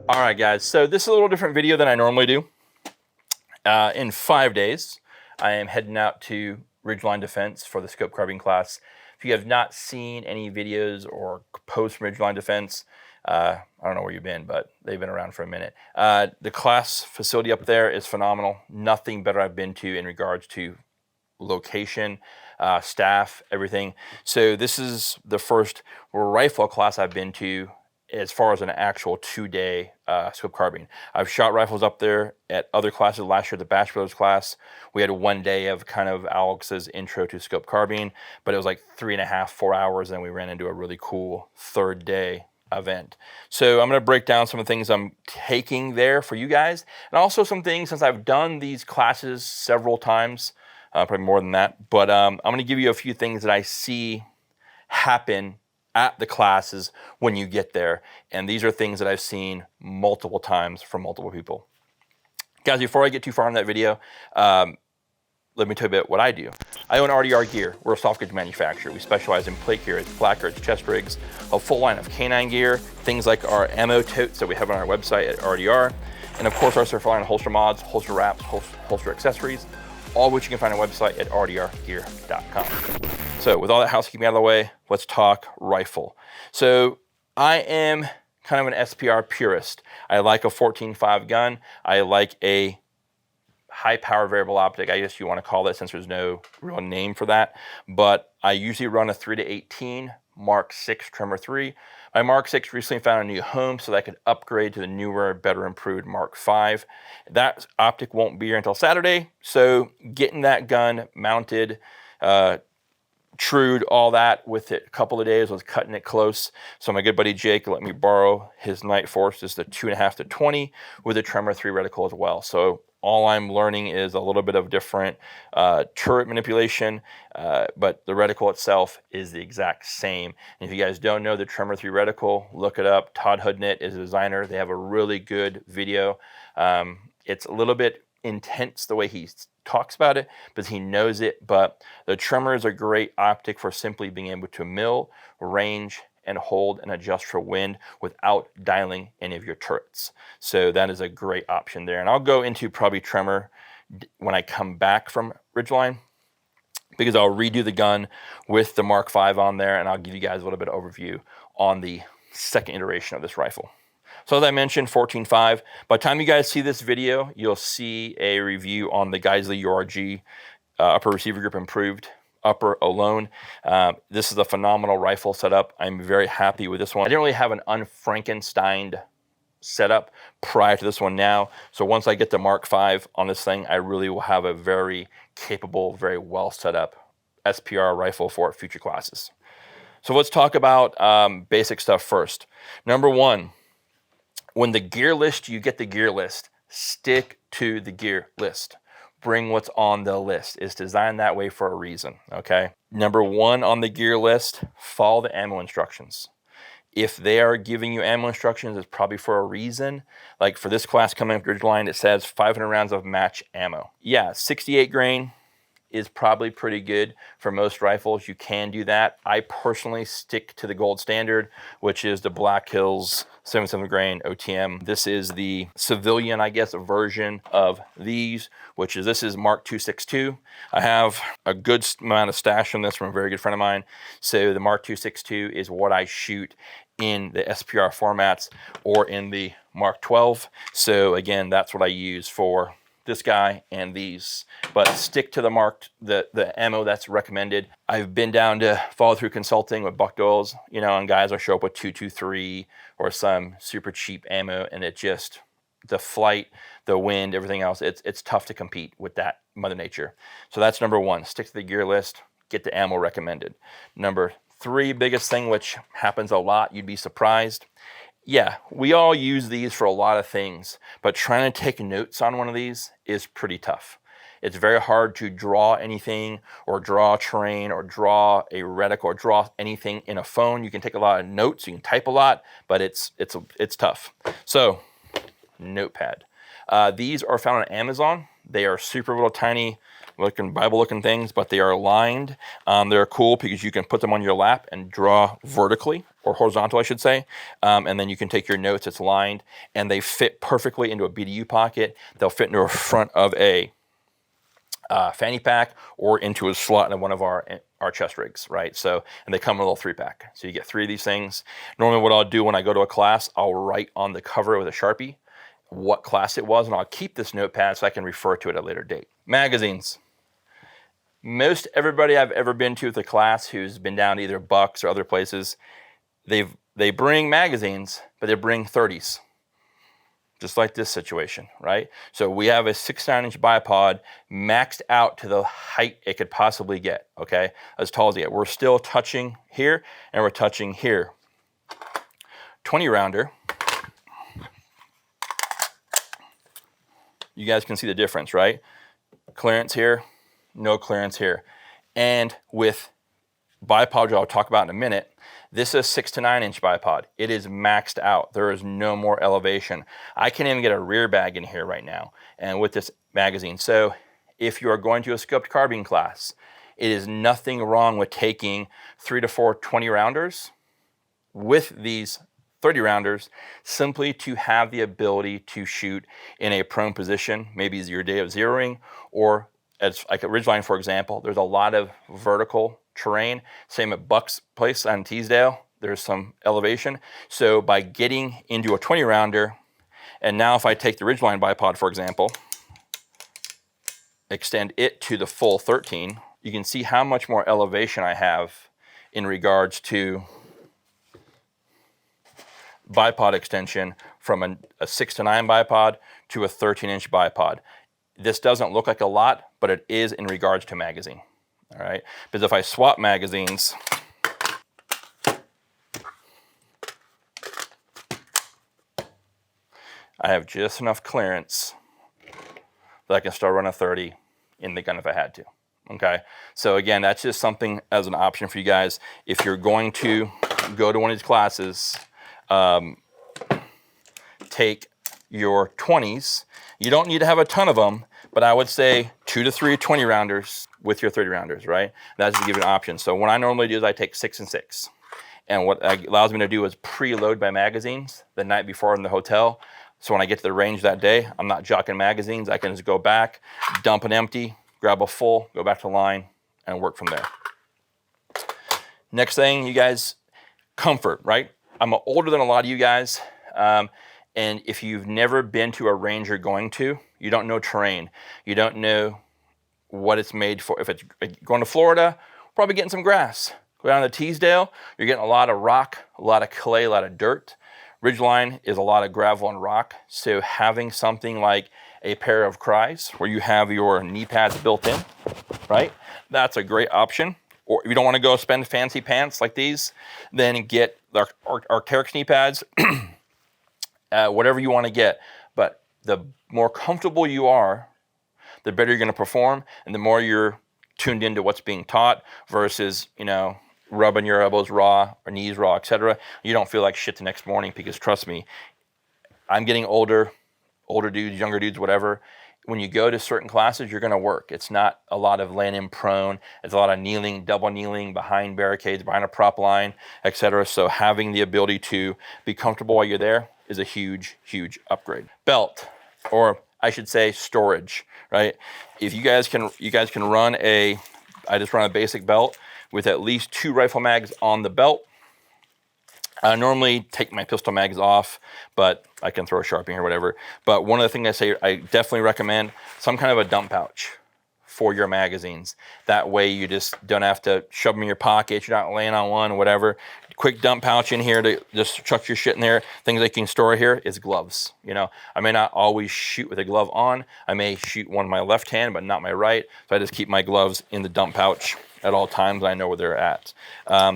All right, guys, so this is a little different video than I normally do. In 5 days, I am heading out to Ridgeline Defense for the scope carbine class. If you have not seen any videos or posts from Ridgeline Defense, I don't know where you've been, but they've been around for a minute. The class facility up there is phenomenal. Nothing better I've been to in regards to location, staff, everything. So this is the first rifle class I've been to as far as an actual 2-day scope carbine. I've shot rifles up there at other classes. Last year, the Bash Brothers class, we had 1 day of kind of Alex's intro to scope carbine, but it was like 3.5, 4 hours, and we ran into a really cool 3rd day event. So I'm going to break down some of the things I'm taking there for you guys, and also some things, since I've done these classes several times, probably more than that, but I'm going to give you a few things that I see happen at the classes when you get there. And these are things that I've seen multiple times from multiple people. Guys, before I get too far in that video, let me tell you about what I do. I own RDR Gear. We're a soft goods manufacturer. We specialize in plate carriers, placards, chest rigs, a full line of canine gear, things like our ammo totes that we have on our website at RDR, and of course our surf line of holster mods, holster wraps, holster accessories, all of which you can find on our website at rdrgear.com. So with all that housekeeping out of the way, let's talk rifle. So I am kind of an SPR purist. I like a 14.5 gun. I like a high power variable optic, I guess you want to call it, since there's no real name for that. But I usually run a 3-18 Mark 6 Tremor 3. My Mark 6 recently found a new home so that I could upgrade to the newer, better improved Mark 5. That optic won't be here until Saturday, so getting that gun mounted, trued, all that with it a couple of days was cutting it close. So my good buddy Jake let me borrow his Night Force, is the 2.5 to 20 with a Tremor 3 reticle as well. So all I'm learning is a little bit of different turret manipulation, but the reticle itself is the exact same. And if you guys don't know the Tremor 3 reticle, look it up. Todd Hoodnett is a designer. They have a really good video. It's a little bit intense the way he talks about it, but he knows it. But the Tremor is a great optic for simply being able to mill, range, and hold and adjust for wind without dialing any of your turrets. So that is a great option there. And I'll go into probably Tremor when I come back from Ridgeline, because I'll redo the gun with the Mark 5 on there, and I'll give you guys a little bit of overview on the second iteration of this rifle. So as I mentioned, 14.5. By the time you guys see this video, you'll see a review on the Geisley URG upper receiver grip improved upper alone. This is a phenomenal rifle setup. I'm very happy with this one. I didn't really have an unfrankensteined setup prior to this one now. So once I get the Mark 5 on this thing, I really will have a very capable, very well set up SPR rifle for future classes. So let's talk about basic stuff first. Number one, when the gear list, you get the gear list, stick to the gear list. Bring what's on the list. It's designed that way for a reason, okay? Number one on the gear list, follow the ammo instructions. If they are giving you ammo instructions, it's probably for a reason. Like for this class coming up Ridgeline, it says 500 rounds of match ammo. Yeah, 68 grain is probably pretty good for most rifles. You can do that. I personally stick to the gold standard, which is the Black Hills 77 grain OTM. This is the civilian, I guess, version of these, which is, this is Mark 262. I have a good amount of stash on this from a very good friend of mine. So the Mark 262 is what I shoot in the SPR formats or in the Mark 12. So again, that's what I use for this guy and these, but stick to the ammo that's recommended. I've been down to follow through consulting with Buck Doyle's, you know, and guys will show up with 223 or some super cheap ammo, and it just, the flight, the wind, everything else, it's tough to compete with that Mother Nature. So that's number one, stick to the gear list, get the ammo recommended. Number three, biggest thing, which happens a lot, you'd be surprised. Yeah, we all use these for a lot of things, but trying to take notes on one of these is pretty tough. It's very hard to draw anything or draw terrain or draw a reticle or draw anything in a phone. You can take a lot of notes, you can type a lot, but it's tough. So, notepad. These are found on Amazon. They are super little tiny looking Bible looking things, but they are lined. They're cool because you can put them on your lap and draw vertically, or horizontal, I should say. And then you can take your notes, it's lined, and they fit perfectly into a BDU pocket. They'll fit into the front of a fanny pack or into a slot in one of our chest rigs, right? So, and they come in a little 3-pack. So you get 3 of these things. Normally what I'll do when I go to a class, I'll write on the cover with a Sharpie what class it was, and I'll keep this notepad so I can refer to it at a later date. Magazines. Most everybody I've ever been to with a class who's been down to either Bucks or other places, they bring magazines, but they bring 30s. Just like this situation, right? So we have a 6'9" bipod maxed out to the height it could possibly get, okay? As tall as it gets. We're still touching here, and we're touching here. 20 rounder. You guys can see the difference, right? Clearance here, no clearance here. And with bipod, which I'll talk about in a minute, this is a 6 to 9 inch bipod. It is maxed out. There is no more elevation. I can't even get a rear bag in here right now, and with this magazine. So if you are going to a scoped carbine class, it is nothing wrong with taking 3 to 4 20 rounders with these 30 rounders, simply to have the ability to shoot in a prone position, maybe your day of zeroing, or as like at Ridgeline, for example, there's a lot of vertical terrain. Same at Buck's place on Teasdale, there's some elevation. So by getting into a 20 rounder, and now if I take the Ridgeline bipod, for example, extend it to the full 13, you can see how much more elevation I have in regards to bipod extension from a 6 to 9 bipod to a 13-inch bipod. This doesn't look like a lot, but it is in regards to magazine. All right, because if I swap magazines, I have just enough clearance that I can start running a 30 in the gun if I had to. Okay, so again, that's just something as an option for you guys. If you're going to go to one of these classes, take your 20s. You don't need to have a ton of them, but I would say 2 to 3 20 rounders with your 30 rounders, right? That's to give you an option. So what I normally do is I take 6 and 6. And what that allows me to do is preload my magazines the night before in the hotel. So when I get to the range that day, I'm not jocking magazines. I can just go back, dump an empty, grab a full, go back to the line, and work from there. Next thing, you guys, comfort, right? I'm older than a lot of you guys. And if you've never been to a range you're going to, you don't know terrain. You don't know what it's made for. If it's going to Florida, probably getting some grass. Go down to Teasdale, you're getting a lot of rock, a lot of clay, a lot of dirt. Ridgeline is a lot of gravel and rock. So having something like a pair of Cries where you have your knee pads built in, right? That's a great option. Or if you don't want to go spend fancy pants like these, then get the Arc'teryx knee pads. Whatever you want to get, but the more comfortable you are, the better you're going to perform, and the more you're tuned into what's being taught versus, you know, rubbing your elbows raw or knees raw, etc. You don't feel like shit the next morning, because trust me, I'm getting older dudes, younger dudes, whatever. When you go to certain classes, you're going to work. It's not a lot of laying in prone. It's a lot of kneeling, double kneeling behind barricades, behind a prop line, etc. So having the ability to be comfortable while you're there is a huge, huge upgrade. Belt, or I should say storage, right? If you guys can run I just run a basic belt with at least 2 rifle mags on the belt. I normally take my pistol mags off, but I can throw a Sharpie here or whatever. But one of the things I say, I definitely recommend some kind of a dump pouch for your magazines. That way you just don't have to shove them in your pocket. You're not laying on one or whatever. Quick dump pouch in here to just chuck your shit in there. Things that you can store here is gloves. You know, I may not always shoot with a glove on. I may shoot one in my left hand, but not my right. So I just keep my gloves in the dump pouch at all times. I know where they're at.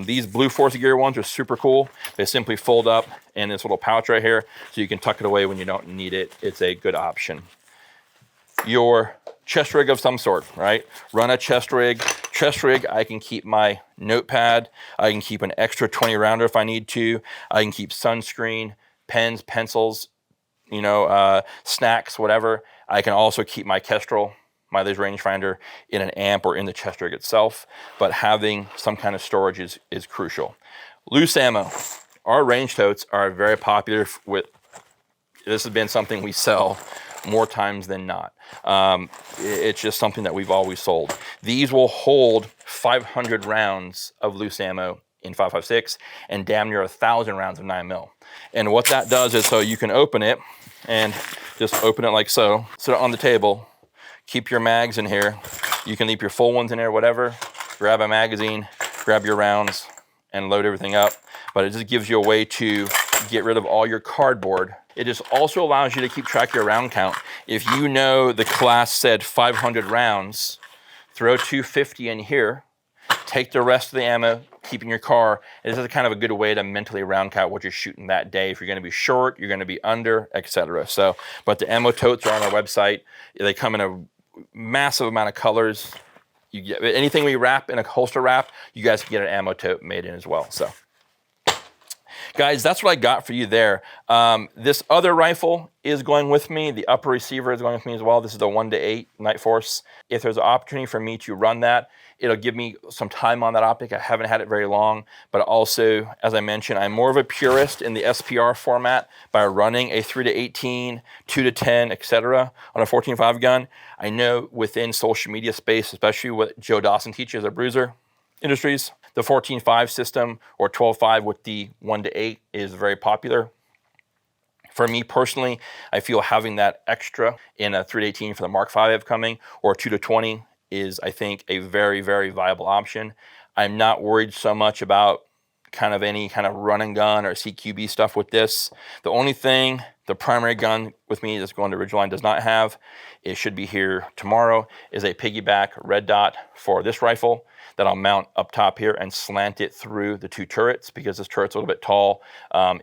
These Blue Force Gear ones are super cool. They simply fold up in this little pouch right here, so you can tuck it away when you don't need it. It's a good option. Your chest rig of some sort, right? Run a chest rig. Chest rig, I can keep my notepad. I can keep an extra 20 rounder if I need to. I can keep sunscreen, pens, pencils, you know, snacks, whatever. I can also keep my Kestrel, my laser rangefinder, in an amp or in the chest rig itself. But having some kind of storage is crucial. Loose ammo. our range totes are very popular with, this has been something we sell more times than not. It's just something that we've always sold. These will hold 500 rounds of loose ammo in 5.56 and damn near 1,000 rounds of 9mm. And what that does is, so you can open it and just open it like so, sit it on the table, keep your mags in here. You can leave your full ones in there, whatever, grab a magazine, grab your rounds, and load everything up. But it just gives you a way to get rid of all your cardboard. It just also allows you to keep track of your round count. If you know the class said 500 rounds, throw 250 in here, take the rest of the ammo, keep in your car. This is kind of a good way to mentally round count what you're shooting that day. If you're gonna be short, you're gonna be under, etc. So, but the ammo totes are on our website. They come in a massive amount of colors. You get anything we wrap in a holster wrap, you guys can get an ammo tote made in as well. So, guys, that's what I got for you there. This other rifle is going with me. The upper receiver is going with me as well. This is the 1-8 Night Force. If there's an opportunity for me to run that, it'll give me some time on that optic. I haven't had it very long, but also, as I mentioned, I'm more of a purist in the SPR format by running a 3-18, 2-10, etc. on a 14.5 gun. I know within social media space, especially what Joe Dawson teaches at Bruiser Industries, the 14.5 system or 12.5 with the 1-8 is very popular. For me personally, I feel having that extra in a 3-18 for the Mark V upcoming or 2-20 is, I think, a very, very viable option. I'm not worried so much about kind of any kind of run and gun or CQB stuff with this. The only thing the primary gun with me that's going to Ridgeline does not have, it should be here tomorrow, is a piggyback red dot for this rifle that I'll mount up top here and slant it through the two turrets because this turret's a little bit tall.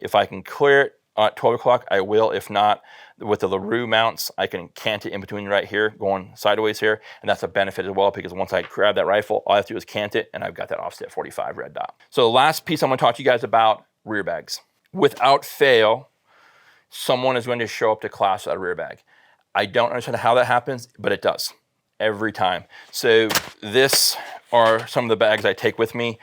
If I can clear it at 12 o'clock, I will. If not, with the LaRue mounts, I can cant it in between right here, going sideways here, and that's a benefit as well because once I grab that rifle, all I have to do is cant it, and I've got that offset 45 red dot. So the last piece I'm going to talk to you guys about, rear bags. Without fail, someone is going to show up to class without a rear bag. I don't understand how that happens, but it does every time. So this are some of the bags I take with me.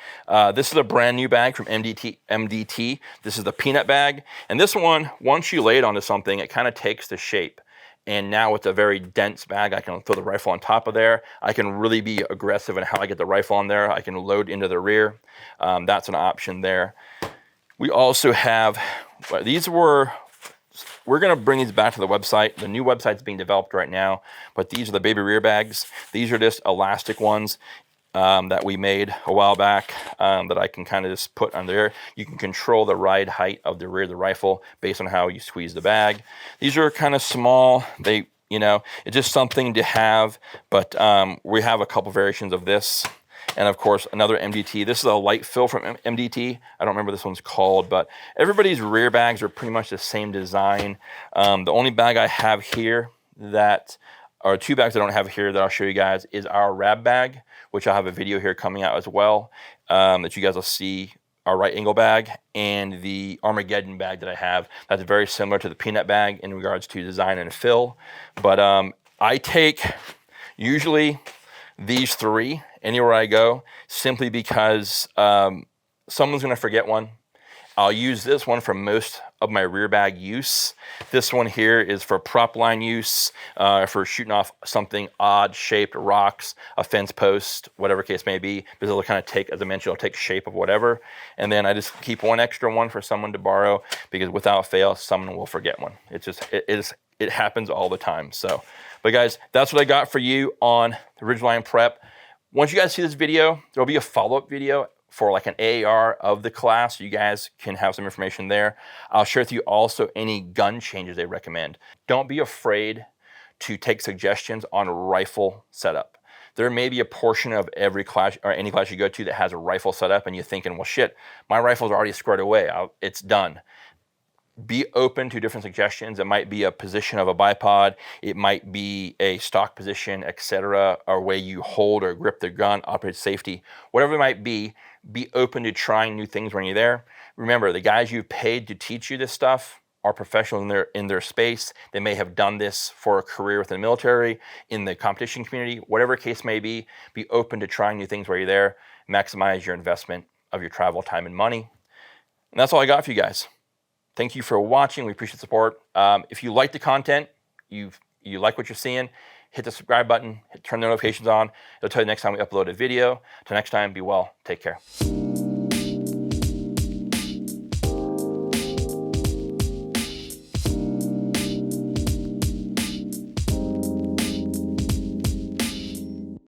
This is a brand new bag from MDT. This is the peanut bag. And this one, once you lay it onto something, it kind of takes the shape. And now with a very dense bag, I can throw the rifle on top of there. I can really be aggressive in how I get the rifle on there. I can load into the rear. That's an option there. We also have, we're gonna bring these back to the website. The new website's being developed right now, but these are the baby rear bags. These are just elastic ones that we made a while back that I can kind of just put on there. You can control the ride height of the rear of the rifle based on how you squeeze the bag. These are kind of small. They, you know, it's just something to have, but we have a couple variations of this. And of course, another MDT. This is a light fill from MDT. I don't remember this one's called, but everybody's rear bags are pretty much the same design. The only bag I have here that, or two bags I don't have here that I'll show you guys is our RAB bag, which I'll have a video here coming out as well, that you guys will see, our right angle bag, and the Armageddon bag that I have. That's very similar to the peanut bag in regards to design and fill. But I take usually these three anywhere I go, simply because someone's gonna forget one. I'll use this one for most of my rear bag use. This one here is for prop line use, for shooting off something odd shaped, rocks, a fence post, whatever case may be, because it'll kind of take, as I mentioned, it'll take shape of whatever. And then I just keep one extra one for someone to borrow, because without fail, someone will forget one. It's just, it happens all the time. So, but guys, that's what I got for you on the Ridgeline Prep. Once you guys see this video, there'll be a follow-up video for like an AAR of the class, so you guys can have some information there. I'll share with you also any gun changes they recommend. Don't be afraid to take suggestions on rifle setup. There may be a portion of every class or any class you go to that has a rifle setup and you're thinking, well shit, my rifle's already squared away, it's done. Be open to different suggestions. It might be a position of a bipod, it might be a stock position, etc., or way you hold or grip the gun, operate safety, whatever it might be open to trying new things when you're there. Remember, the guys you've paid to teach you this stuff are professionals in their space. They may have done this for a career within the military, in the competition community, whatever case may be open to trying new things while you're there. Maximize your investment of your travel time and money. And that's all I got for you guys. Thank you for watching. We appreciate the support. If you like the content, you like what you're seeing, hit the subscribe button, turn the notifications on. It'll tell you next time we upload a video. Till next time, be well. Take care.